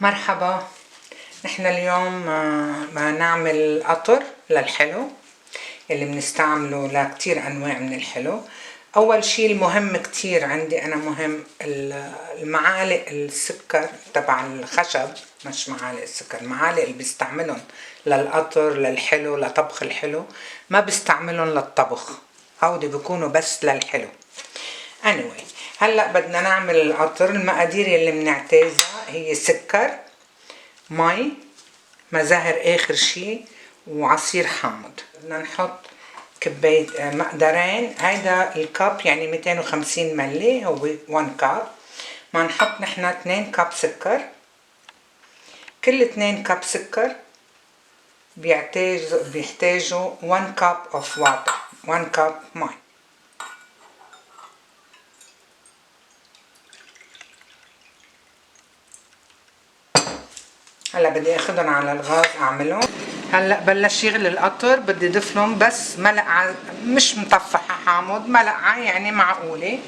مرحبا. نحن اليوم نعمل قطر للحلو اللي بنستعمله لكتير انواع من الحلو. اول شي المهم كتير عندي انا مهم المعالق السكر تبع الخشب، مش معالق السكر، معالق اللي بستعملهم للقطر للحلو لطبخ الحلو، ما بستعملهم للطبخ، هودي بيكونوا بس للحلو. anyway هلا بدنا نعمل القطر. المقادير اللي بنعتازها هي سكر، مي، مزهر اخر شي، وعصير حامض. بدنا نحط كباية مقدارين، هيدا الكاب يعني 250 ملي هو 1 كاب. ما نحط نحن 2 كاب سكر. كل 2 كاب سكر بيحتاجوا 1 كاب اوف واتر، 1 كاب مي. هلا بدي اخذهم على الغاز اعملهم. هلا بلش يغلي القطر، بدي اضيف لهم بس ملعقه مش مطفحه حامض، ملعقه يعني معقوله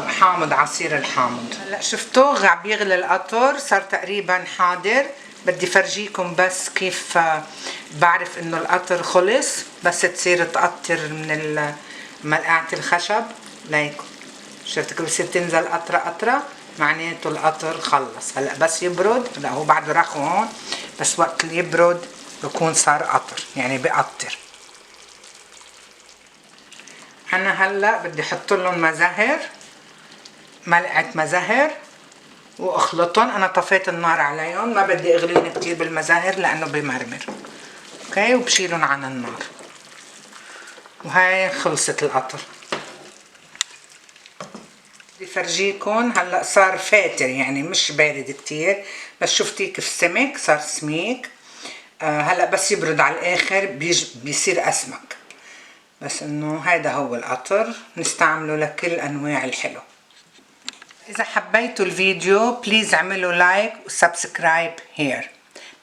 حامض، عصير الحامض. هلا شفتوه عم بيغلي القطر، صار تقريبا حاضر. بدي فرجيكم بس كيف بعرف انه القطر خلص، بس تصير تقطر من ملقعه الخشب ليكم. شفتوا بصير تنزل قطره قطره، معناته القطر خلص. هلا بس يبرد، هلا هو بعده رخو هون، بس وقت اللي يبرد بكون صار قطر، يعني بقطر. انا هلا بدي احط لهم مزهر، ملعقه مزهر، واخلطهم. انا طفيت النار عليهم، ما بدي اغليهم كتير بالمزهر لانه بمرمر. اوكي، وبشيلهم عن النار. وهاي خلصت القطر. بدي فرجيكم هلا صار فاتر، يعني مش بارد كتير، بس شفتي كيف سمك، صار سميك. هلا بس يبرد على الاخر بيصير اسمك. بس انه هيدا هو القطر، نستعمله لكل انواع الحلو. اذا حبيتوا الفيديو بليز اعملوا لايك وسبسكرايب هير.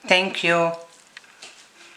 ثانك يو.